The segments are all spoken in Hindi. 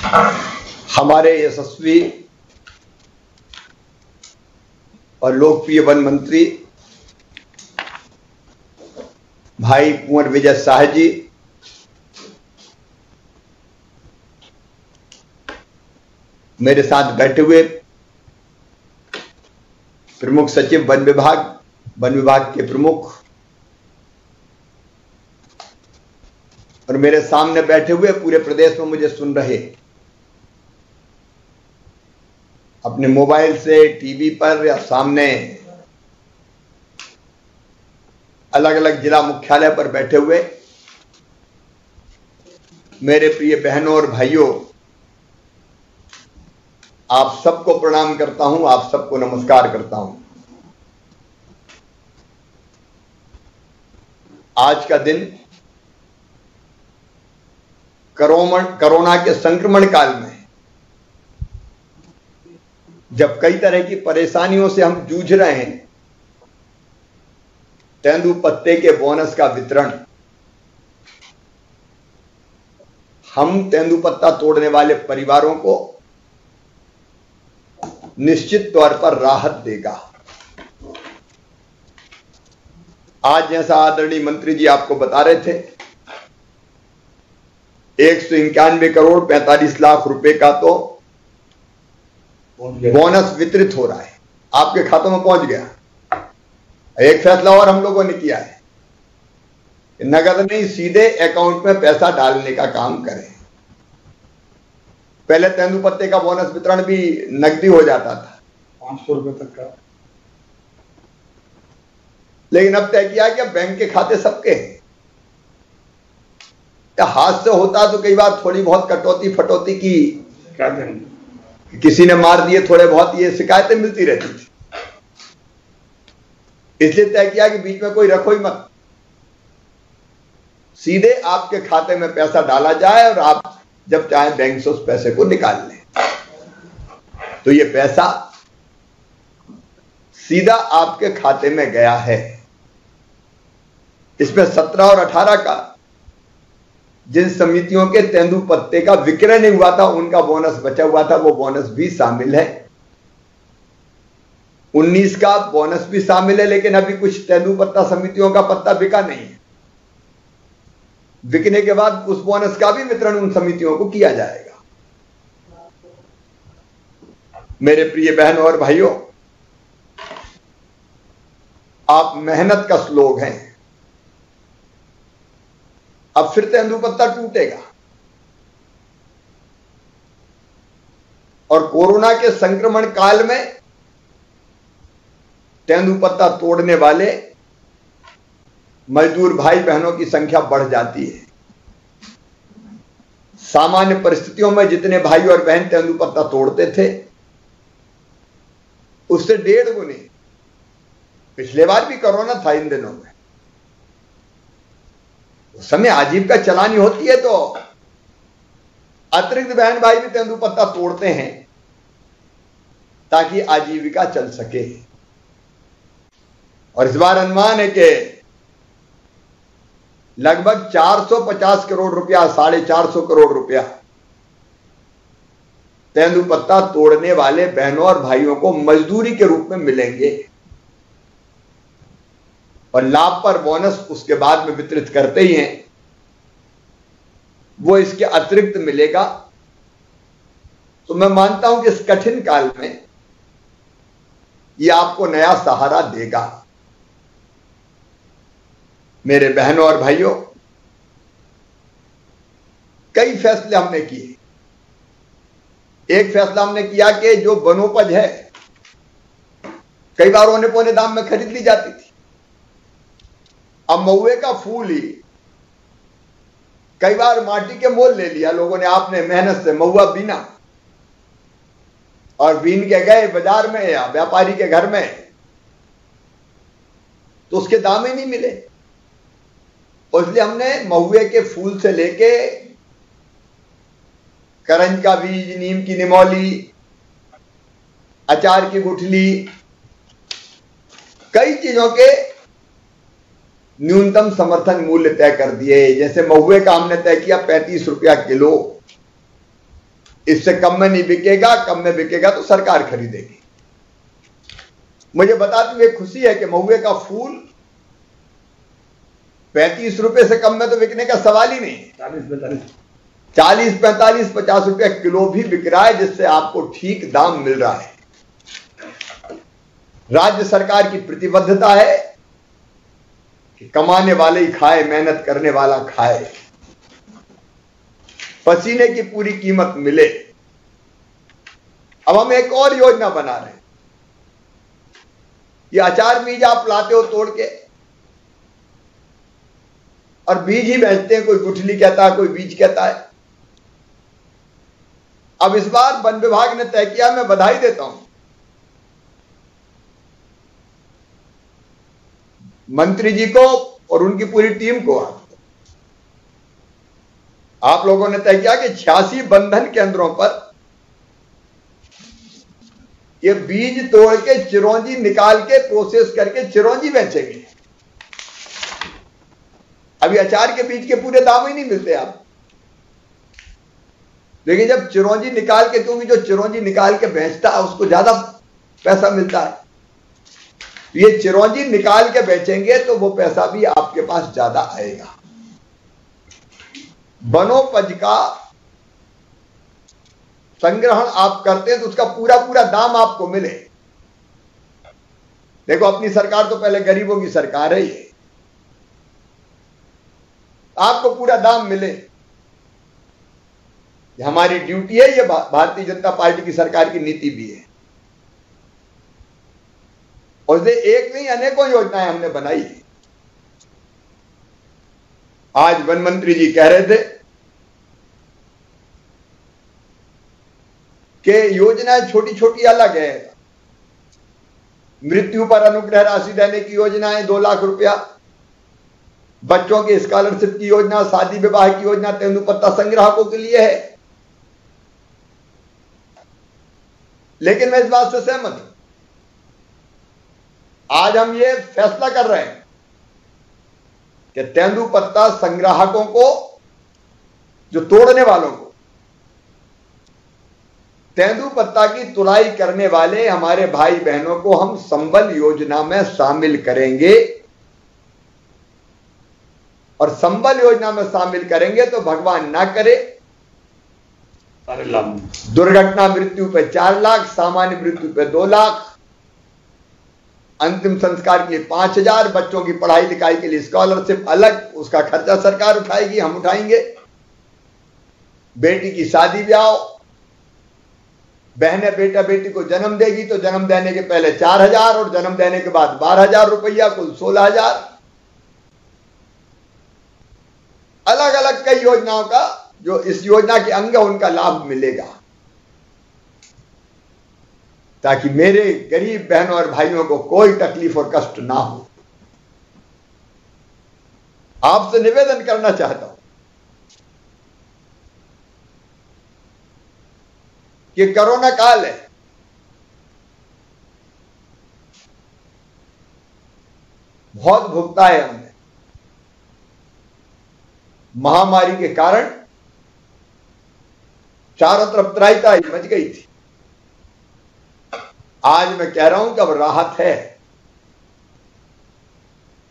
हमारे यशस्वी और लोकप्रिय वन मंत्री भाई कुंवर विजय शाह जी, मेरे साथ बैठे हुए प्रमुख सचिव वन विभाग के प्रमुख, और मेरे सामने बैठे हुए पूरे प्रदेश में मुझे सुन रहे अपने मोबाइल से, टीवी पर या सामने अलग अलग जिला मुख्यालय पर बैठे हुए मेरे प्रिय बहनों और भाइयों, आप सबको प्रणाम करता हूं, आप सबको नमस्कार करता हूं। आज का दिन कोरोना के संक्रमण काल में, जब कई तरह की परेशानियों से हम जूझ रहे हैं, तेंदुपत्ते के बोनस का वितरण, हम तेंदुपत्ता तोड़ने वाले परिवारों को निश्चित तौर पर राहत देगा। आज जैसा आदरणीय मंत्री जी आपको बता रहे थे, 191 करोड़ 45 लाख रुपए का तो बोनस वितरित हो रहा है, आपके खातों में पहुंच गया। एक फैसला और हम लोगों ने किया है, नगद नहीं, सीधे अकाउंट में पैसा डालने का काम करें। पहले तेंदुपत्ते का बोनस वितरण भी नकदी हो जाता था, 500 रुपए तक का, लेकिन अब तय किया कि अब बैंक के खाते सबके हैं। हाथ से होता तो कई बार थोड़ी बहुत कटौती फटौती की, किसी ने मार दिए थोड़े बहुत, ये शिकायतें मिलती रहती थी। इसलिए तय किया कि बीच में कोई रखो ही मत, सीधे आपके खाते में पैसा डाला जाए और आप जब चाहे बैंक से उस पैसे को निकाल लें। तो ये पैसा सीधा आपके खाते में गया है। इसमें 17 और 18 का जिन समितियों के तेंदुपत्ते का विक्रय नहीं हुआ था, उनका बोनस बचा हुआ था, वो बोनस भी शामिल है। 19 का बोनस भी शामिल है, लेकिन अभी कुछ तेंदुपत्ता समितियों का पत्ता बिका नहीं है। बिकने के बाद उस बोनस का भी वितरण उन समितियों को किया जाएगा। मेरे प्रिय बहनों और भाइयों, आप मेहनत कश लोग हैं। अब फिर तेंदुपत्ता टूटेगा, और कोरोना के संक्रमण काल में तेंदुपत्ता तोड़ने वाले मजदूर भाई बहनों की संख्या बढ़ जाती है। सामान्य परिस्थितियों में जितने भाई और बहन तेंदुपत्ता तोड़ते थे, उससे 1.5 गुने, पिछले बार भी कोरोना था इन दिनों में, उस समय आजीविका चलानी होती है तो अतिरिक्त बहन भाई भी तेंदुपत्ता तोड़ते हैं ताकि आजीविका चल सके। और इस बार अनुमान है कि लगभग 450 करोड़ रुपया, 450 करोड़ रुपया तेंदुपत्ता तोड़ने वाले बहनों और भाइयों को मजदूरी के रूप में मिलेंगे, और लाभ पर बोनस उसके बाद में वितरित करते ही हैं, वो इसके अतिरिक्त मिलेगा। तो मैं मानता हूं कि इस कठिन काल में ये आपको नया सहारा देगा। मेरे बहनों और भाइयों, कई फैसले हमने किए। एक फैसला हमने किया कि जो वनोपज है, कई बार औने पौने दाम में खरीद ली जाती थी। अब महुए का फूल ही कई बार माटी के मोल ले लिया लोगों ने, आपने मेहनत से महुआ बीना और बीन के गए बाजार में या व्यापारी के घर में, तो उसके दाम ही नहीं मिले। इसलिए हमने महुए के फूल से लेके करंज का बीज, नीम की निमौली, अचार की गुठली, कई चीजों के न्यूनतम समर्थन मूल्य तय कर दिए। जैसे महुए का हमने तय किया 35 रुपया किलो, इससे कम में नहीं बिकेगा, कम में बिकेगा तो सरकार खरीदेगी। मुझे बताते हुए खुशी है कि महुए का फूल 35 रुपए से कम में तो बिकने का सवाल ही नहीं। 40, 45, 50 रुपए किलो भी बिक रहा है, जिससे आपको ठीक दाम मिल रहा है। राज्य सरकार की प्रतिबद्धता है कि कमाने वाले ही खाए, मेहनत करने वाला खाए, पसीने की पूरी कीमत मिले। अब हम एक और योजना बना रहे हैं। ये अचार बीज आप लाते हो तोड़ के और बीज ही बेचते हैं, कोई गुठली कहता है, कोई बीज कहता है। अब इस बार वन विभाग ने तय किया, मैं बधाई देता हूं मंत्री जी को और उनकी पूरी टीम को। आप लोगों ने तय किया कि 86 बंधन केंद्रों पर ये बीज तोड़ के चिरौंजी निकाल के प्रोसेस करके चिरौंजी बेचेंगे। अभी अचार के बीज के पूरे दाम ही नहीं मिलते आप, लेकिन जब चिरौंजी निकाल के, क्योंकि जो चिरौंजी निकाल के बेचता है उसको ज्यादा पैसा मिलता है, ये चिरौंजी निकाल के बेचेंगे तो वो पैसा भी आपके पास ज्यादा आएगा। वनोपज का संग्रहण आप करते हैं तो उसका पूरा पूरा दाम आपको मिले। देखो, अपनी सरकार तो पहले गरीबों की सरकार है, ये आपको पूरा दाम मिले, ये हमारी ड्यूटी है, ये भारतीय जनता पार्टी की सरकार की नीति भी है। और इसलिए एक नहीं अनेकों योजनाएं हमने बनाई है। आज वन मंत्री जी कह रहे थे कि योजनाएं छोटी छोटी अलग है। मृत्यु पर अनुग्रह राशि देने की योजना है 2 लाख रुपया, बच्चों की स्कॉलरशिप की योजना, शादी विवाह की योजना तेंदुपत्ता संग्राहकों के लिए है। लेकिन मैं इस बात से सहमत हूं, आज हम ये फैसला कर रहे हैं कि तेंदुपत्ता संग्राहकों को, जो तोड़ने वालों को, तेंदुपत्ता की तुलाई करने वाले हमारे भाई बहनों को हम संबल योजना में शामिल करेंगे। और संबल योजना में शामिल करेंगे तो भगवान ना करे दुर्घटना मृत्यु पे 4 लाख, सामान्य मृत्यु पे 2 लाख, अंतिम संस्कार के लिए 5,000, बच्चों की पढ़ाई लिखाई के लिए स्कॉलरशिप अलग, उसका खर्चा सरकार उठाएगी, हम उठाएंगे। बेटी की शादी ब्याह, बहने बेटा बेटी को जन्म देगी तो जन्म देने के पहले 4,000 और जन्म देने के बाद 12,000 रुपया, कुल 16,000। अलग अलग कई योजनाओं का, जो इस योजना के अंग है, उनका लाभ मिलेगा, ताकि मेरे गरीब बहनों और भाइयों को कोई तकलीफ और कष्ट ना हो। आपसे निवेदन करना चाहता हूं कि कोरोना काल है, बहुत भुगता है हमने। महामारी के कारण चारों तरफ त्राही मच गई थी। आज मैं कह रहा हूं कि अब राहत है।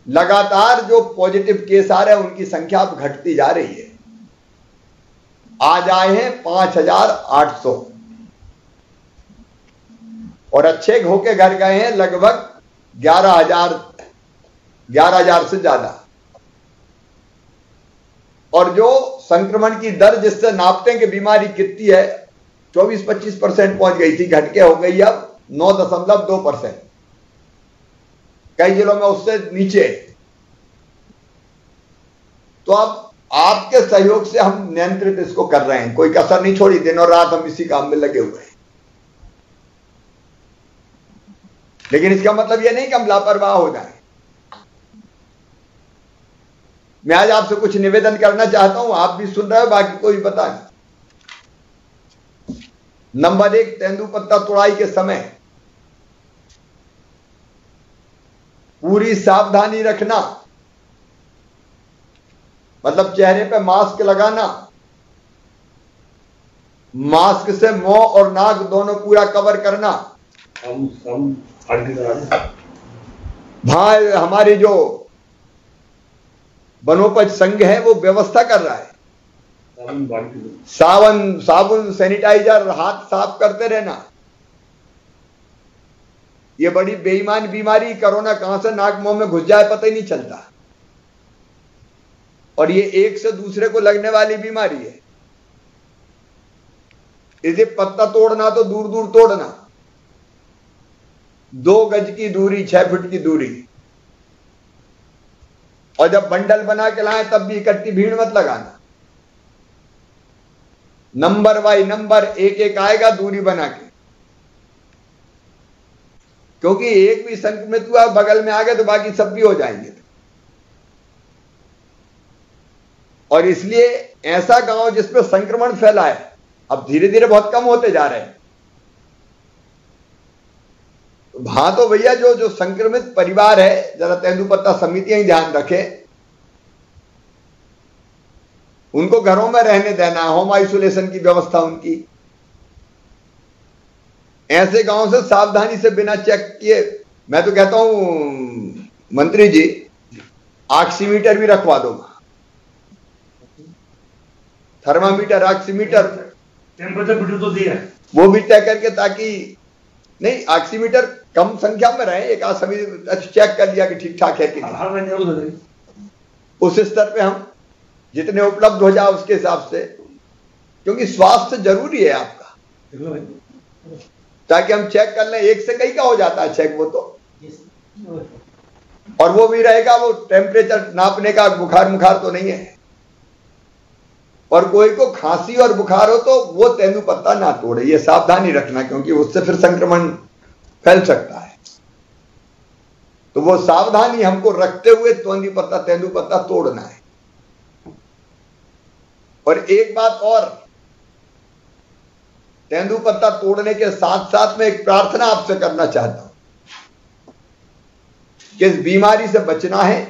लगातार जो पॉजिटिव केस आ रहे हैं उनकी संख्या अब घटती जा रही है। आज आए हैं 5,800 और अच्छे होके घर गए हैं लगभग 11,000 से ज्यादा। और जो संक्रमण की दर जिससे नापते हैं कि बीमारी कितनी है, 24-25% पहुंच गई थी, घट के हो गई अब 9.2%। कई जिलों में उससे नीचे। तो अब आपके सहयोग से हम नियंत्रित इसको कर रहे हैं, कोई कसर नहीं छोड़ी, दिन और रात हम इसी काम में लगे हुए हैं। लेकिन इसका मतलब यह नहीं कि हम लापरवाह हो जाएं। मैं आज आपसे कुछ निवेदन करना चाहता हूं, आप भी सुन रहे हो, बाकी कोई बता नहीं। नंबर 1, तेंदुपत्ता तुड़ाई के समय पूरी सावधानी रखना, मतलब चेहरे पे मास्क लगाना, मास्क से मुंह और नाक दोनों पूरा कवर करना। भाई हमारी जो वनोपज संघ है वो व्यवस्था कर रहा है, साबुन सैनिटाइजर, हाथ साफ करते रहना। ये बड़ी बेईमान बीमारी, कोरोना कहां से नाक मुंह में घुस जाए पता ही नहीं चलता, और ये एक से दूसरे को लगने वाली बीमारी है। इसे पत्ता तोड़ना तो दूर दूर तोड़ना, 2 गज की दूरी, 6 फुट की दूरी, और जब बंडल बना के लाए तब भी इकट्ठी भीड़ मत लगाना। नंबर बाई नंबर एक एक आएगा दूरी बना के, क्योंकि एक भी संक्रमित हुआ बगल में आ गए तो बाकी सब भी हो जाएंगे। और इसलिए ऐसा गांव जिसमें संक्रमण फैला है अब धीरे धीरे बहुत कम होते जा रहे हैं। वहां तो भैया जो संक्रमित परिवार है, जरा तेंदुपत्ता समितियां ही ध्यान रखें, उनको घरों में रहने देना, होम आइसोलेशन की व्यवस्था उनकी। ऐसे गांव से सावधानी से बिना चेक किए, मैं तो कहता हूं मंत्री जी ऑक्सीमीटर भी रखवा दो, थर्मामीटर, ऑक्सीमीटर, टेम्परेचर तो दिया है वो भी तय करके, ताकि नहीं ऑक्सीमीटर कम संख्या में रहे, एक आध सभी चेक कर लिया कि ठीक ठाक है कि नहीं। उस स्तर पे हम जितने उपलब्ध हो जाए उसके हिसाब से, क्योंकि स्वास्थ्य जरूरी है आपका, ताकि हम चेक कर लें। एक से कई का हो जाता है चेक वो तो, और वो भी रहेगा वो टेम्परेचर नापने का, बुखार तो नहीं है। और कोई को खांसी और बुखार हो तो वो तेंदुपत्ता ना तोड़े, ये सावधानी रखना, क्योंकि उससे फिर संक्रमण फैल सकता है। तो वो सावधानी हमको रखते हुए तेंदुपत्ता तोड़ना है। और एक बात और, तेंदुपत्ता तोड़ने के साथ साथ में एक प्रार्थना आपसे करना चाहता हूं कि इस बीमारी से बचना है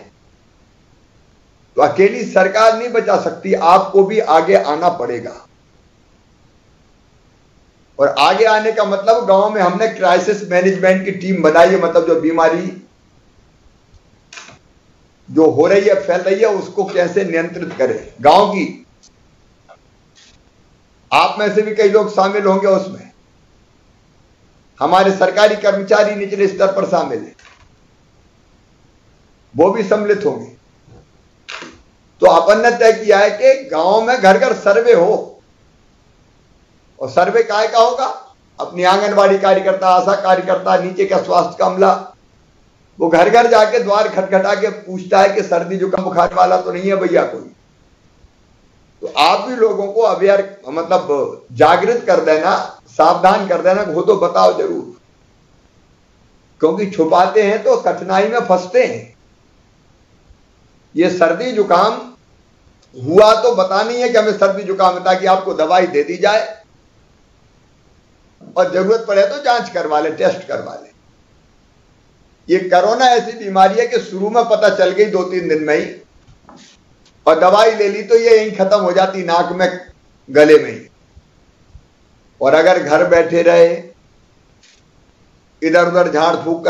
तो अकेली सरकार नहीं बचा सकती, आपको भी आगे आना पड़ेगा। और आगे आने का मतलब, गांव में हमने क्राइसिस मैनेजमेंट की टीम बनाई है, मतलब जो बीमारी जो हो रही है, फैल रही है, उसको कैसे नियंत्रित करें गांव की। आप में से भी कई लोग शामिल होंगे उसमें, हमारे सरकारी कर्मचारी निचले स्तर पर शामिल हैं, वो भी सम्मिलित होंगे। तो अपन ने तय किया है कि गांव में घर घर सर्वे हो, और सर्वे काय का होगा, अपनी आंगनबाड़ी कार्यकर्ता, आशा कार्यकर्ता, नीचे का स्वास्थ्य का अमला, वो घर घर जाके द्वार खटखटा के पूछता है कि सर्दी जुकाम बुखार वाला तो नहीं है भैया कोई। तो आप भी लोगों को अवेयर, मतलब जागृत कर देना, सावधान कर देना, वो तो बताओ जरूर, क्योंकि छुपाते हैं तो कठिनाई में फंसते हैं। ये सर्दी जुकाम हुआ तो बता नहीं है कि हमें सर्दी जुकाम है, ताकि आपको दवाई दे दी जाए और जरूरत पड़े तो जांच करवा ले, टेस्ट करवा ले। ये कोरोना ऐसी बीमारी है कि शुरू में पता चल गई 2-3 दिन में ही, और दवाई ले ली तो ये यहीं खत्म हो जाती, नाक में, गले में ही। और अगर घर बैठे रहे, इधर उधर झाड़ फूक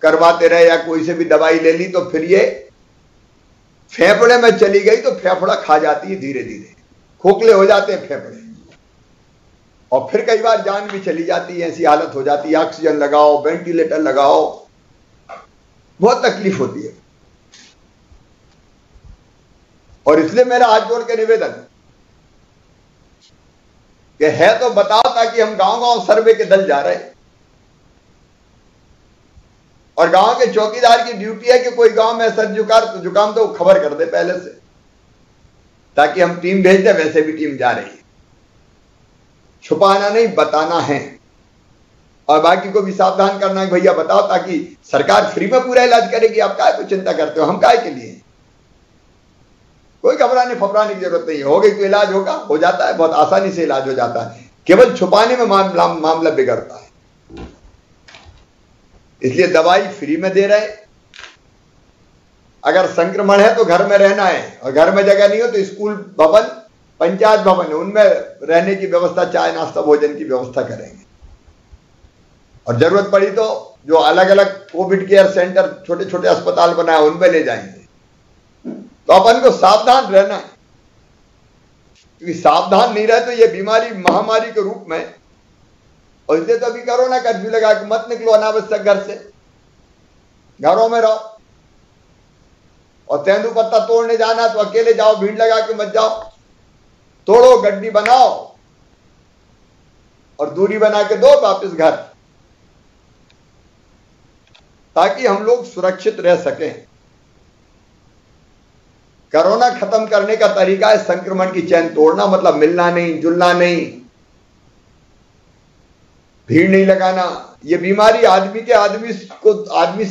करवाते रहे, या कोई से भी दवाई ले ली, तो फिर ये फेफड़े में चली गई तो फेफड़ा खा जाती है, धीरे धीरे खोखले हो जाते हैं फेफड़े, और फिर कई बार जान भी चली जाती है। ऐसी हालत हो जाती है, ऑक्सीजन लगाओ, वेंटिलेटर लगाओ, बहुत तकलीफ होती है। और इसलिए मेरा हाथ जोड़ के निवेदन कि है तो बताओ, ताकि हम गांव गांव सर्वे के दल जा रहे हैं, और गांव के चौकीदार की ड्यूटी है कि कोई गांव में सर्दी जुकाम तो खबर कर दे पहले से, ताकि हम टीम भेज दें। वैसे भी टीम जा रही है, छुपाना नहीं, बताना है, और बाकी को भी सावधान करना है, भैया बताओ, ताकि सरकार फ्री में पूरा इलाज करेगी। आप काय को चिंता करते हो, हम काय के लिए, कोई घबराने फबराने की जरूरत नहीं है। हो गई तो इलाज होगा, हो जाता है, बहुत आसानी से इलाज हो जाता है, केवल छुपाने में मामला बिगड़ता है। इसलिए दवाई फ्री में दे रहे। अगर संक्रमण है तो घर में रहना है, और घर में जगह नहीं हो तो स्कूल भवन, पंचायत भवन है, उनमें रहने की व्यवस्था, चाय नाश्ता भोजन की व्यवस्था करेंगे। और जरूरत पड़ी तो जो अलग अलग कोविड केयर सेंटर, छोटे छोटे अस्पताल बनाए, उनमें ले जाएंगे। तो अपन को सावधान रहना है, क्योंकि सावधान नहीं रहे तो ये बीमारी महामारी के रूप में, और इसलिए तो अभी कोरोना कर्फ्यू लगा कि मत निकलो अनावश्यक घर से, घरों में रहो। और तेंदुपत्ता तोड़ने जाना तो अकेले जाओ, भीड़ लगा के मत जाओ, तोड़ो, गड्डी बनाओ और दूरी बना के दो वापस घर, ताकि हम लोग सुरक्षित रह सकें। कोरोना खत्म करने का तरीका है संक्रमण की चैन तोड़ना, मतलब मिलना नहीं, जुलना नहीं, भीड़ नहीं लगाना। ये बीमारी आदमी से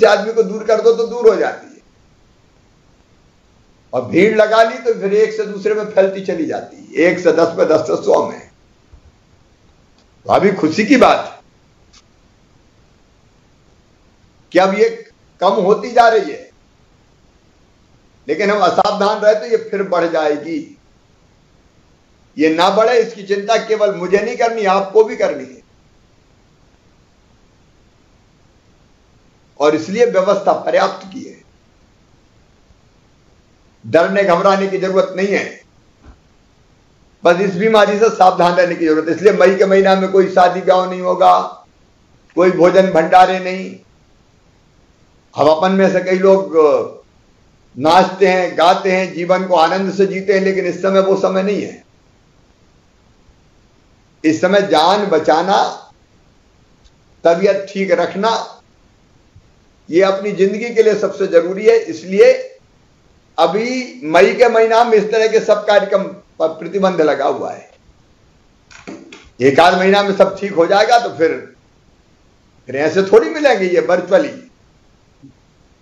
आदमी को दूर कर दो तो दूर हो जाती है, और भीड़ लगा ली तो फिर एक से दूसरे में फैलती चली जाती है, 1 से 10 पे 10 से 100 में। तो अभी खुशी की बात है कि अब ये कम होती जा रही है, लेकिन हम असावधान रहे तो ये फिर बढ़ जाएगी। ये ना बढ़े इसकी चिंता केवल मुझे नहीं करनी, आपको भी करनी है। और इसलिए व्यवस्था पर्याप्त की है, डरने घबराने की जरूरत नहीं है, बस इस बीमारी से सावधान रहने की जरूरत है। इसलिए मई के महीना में कोई शादी ब्याह नहीं होगा, कोई भोजन भंडारे नहीं। हम अपन में से कई लोग नाचते हैं, गाते हैं, जीवन को आनंद से जीते हैं, लेकिन इस समय वो समय नहीं है। इस समय जान बचाना, तबीयत ठीक रखना, ये अपनी जिंदगी के लिए सबसे जरूरी है। इसलिए अभी मई के महीना में इस तरह के सब कार्यक्रम पर प्रतिबंध लगा हुआ है। एक आध महीना में सब ठीक हो जाएगा तो फिर ऐसे थोड़ी मिलेंगे ये वर्चुअली,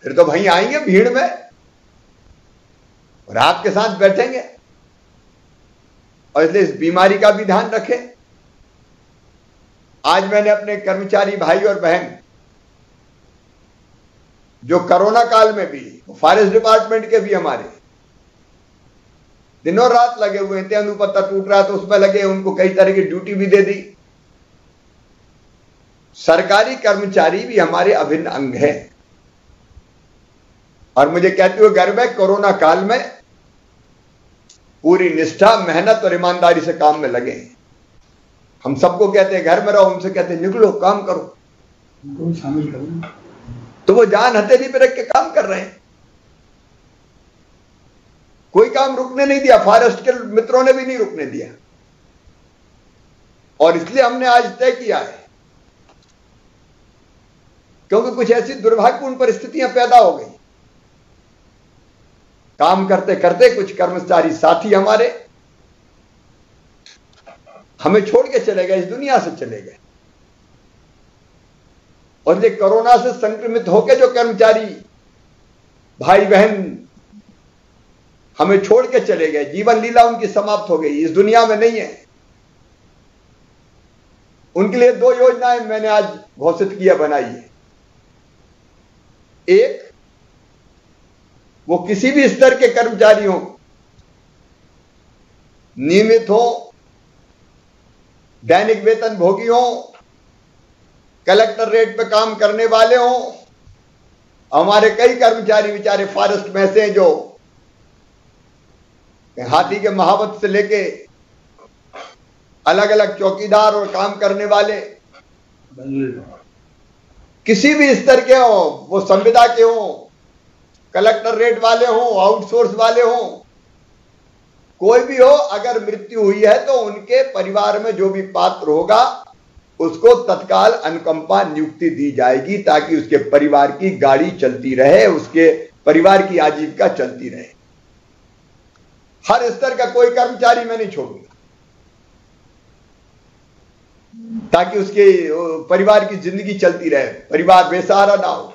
फिर तो वहीं आएंगे भीड़ में और आपके साथ बैठेंगे। और इसलिए इस बीमारी का भी ध्यान रखें। आज मैंने अपने कर्मचारी भाई और बहन जो कोरोना काल में भी, फॉरेस्ट डिपार्टमेंट के भी हमारे दिनों रात लगे हुए हैं, तेंदुपत्ता टूट रहा तो उसमें लगे, उनको कई तरह की ड्यूटी भी दे दी। सरकारी कर्मचारी भी हमारे अभिन्न अंग है, और मुझे कहते हुए गर्व है, कोरोना काल में पूरी निष्ठा, मेहनत और ईमानदारी से काम में लगे। हम सबको कहते हैं घर में रहो, उनसे कहते हैं निकलो काम करो, उनको शामिल करो। तो वो जान हथेली पे रख के काम कर रहे हैं, कोई काम रुकने नहीं दिया, फॉरेस्ट के मित्रों ने भी नहीं रुकने दिया। और इसलिए हमने आज तय किया है, क्योंकि कुछ ऐसी दुर्भाग्यपूर्ण परिस्थितियां पैदा हो गई। काम करते करते कुछ कर्मचारी साथी हमारे हमें छोड़ के चले गए, इस दुनिया से चले गए। और ये कोरोना से संक्रमित होकर जो कर्मचारी भाई बहन हमें छोड़ के चले गए, जीवन लीला उनकी समाप्त हो गई, इस दुनिया में नहीं है। उनके लिए 2 योजनाएं मैंने आज घोषित किया, बनाई है। एक, वो किसी भी स्तर के कर्मचारी हों, नियमित हो, दैनिक वेतन भोगी हो, कलेक्टर रेट पे काम करने वाले हों। हमारे कई कर्मचारी बेचारे फॉरेस्ट में से जो हाथी के महावत से लेके अलग अलग चौकीदार और काम करने वाले, किसी भी स्तर के हो, वो संविदा के हो, कलेक्टर रेट वाले हो, आउटसोर्स वाले हो, कोई भी हो, अगर मृत्यु हुई है तो उनके परिवार में जो भी पात्र होगा उसको तत्काल अनुकंपा नियुक्ति दी जाएगी, ताकि उसके परिवार की गाड़ी चलती रहे, उसके परिवार की आजीविका चलती रहे। हर स्तर का कोई कर्मचारी मैं नहीं छोड़ूंगा, ताकि उसके परिवार की जिंदगी चलती रहे, परिवार बेसहारा ना हो।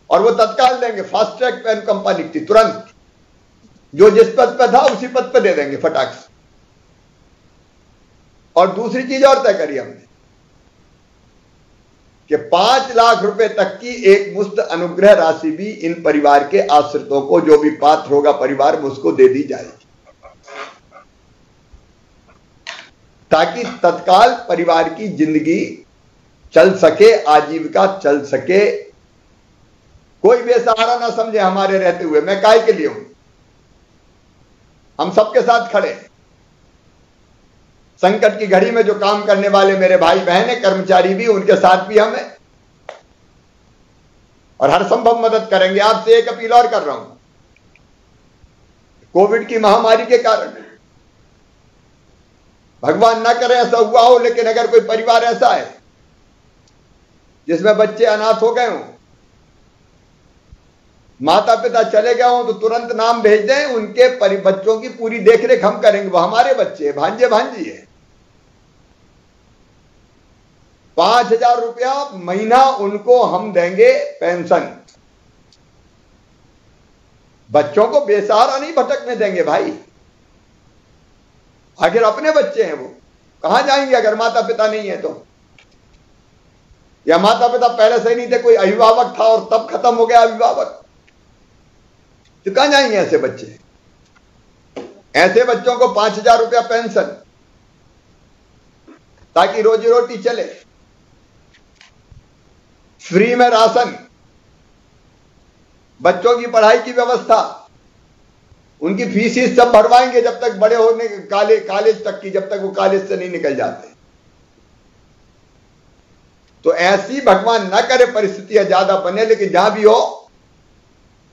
और वो तत्काल देंगे, फास्ट ट्रैक पे अनुकंपा नियुक्ति तुरंत, जो जिस पद पे था उसी पद पे दे देंगे फटाक से। और दूसरी चीज और तय करी हमने कि 5 लाख रुपए तक की एक मुश्त अनुग्रह राशि भी इन परिवार के आश्रितों को, जो भी पात्र होगा परिवार में, उसको दे दी जाएगी। ताकि तत्काल परिवार की जिंदगी चल सके, आजीविका चल सके। कोई बेसहारा ना समझे हमारे रहते हुए, मैं काय के लिए हूं, हम सबके साथ खड़े। संकट की घड़ी में जो काम करने वाले मेरे भाई बहन है, कर्मचारी भी, उनके साथ भी हम हैं और हर संभव मदद करेंगे। आपसे एक अपील और कर रहा हूं, कोविड की महामारी के कारण भगवान ना करे ऐसा हुआ हो, लेकिन अगर कोई परिवार ऐसा है जिसमें बच्चे अनाथ हो गए हों, माता पिता चले गए हों, तो तुरंत नाम भेज दें। उनके बच्चों की पूरी देखरेख हम करेंगे, वो हमारे बच्चे, भांजे भांजी है। 5,000 रुपया महीना उनको हम देंगे पेंशन। बच्चों को बेसहारा नहीं भटकने देंगे भाई। आखिर अपने बच्चे हैं, वो कहां जाएंगे अगर माता पिता नहीं है तो? या माता पिता पहले से ही नहीं थे, कोई अभिभावक था और तब खत्म हो गया अभिभावक, तो कहां जाएंगे ऐसे बच्चे? ऐसे बच्चों को 5,000 रुपया पेंशन, ताकि रोजी रोटी चले। फ्री में राशन, बच्चों की पढ़ाई की व्यवस्था, उनकी फीस सब भरवाएंगे जब तक बड़े होने कॉलेज तक की, जब तक वो कॉलेज से नहीं निकल जाते। तो ऐसी भगवान ना करे परिस्थितियां ज्यादा बने, लेकिन जहां भी हो,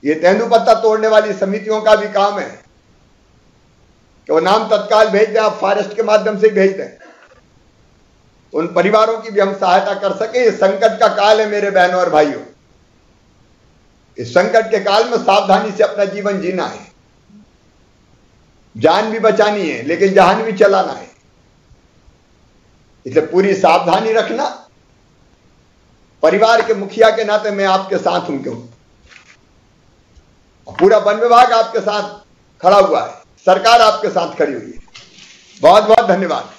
ये तेंदुपत्ता तोड़ने वाली समितियों का भी काम है कि वो नाम तत्काल भेज दें, आप फॉरेस्ट के माध्यम से भेज दें, उन परिवारों की भी हम सहायता कर सके। इस संकट का काल है मेरे बहनों और भाइयों, इस संकट के काल में सावधानी से अपना जीवन जीना है। जान भी बचानी है, लेकिन जहान भी चलाना है। इसलिए पूरी सावधानी रखना। परिवार के मुखिया के नाते मैं आपके साथ हूं, क्यों? पूरा वन विभाग आपके साथ खड़ा हुआ है, सरकार आपके साथ खड़ी हुई है। बहुत बहुत धन्यवाद।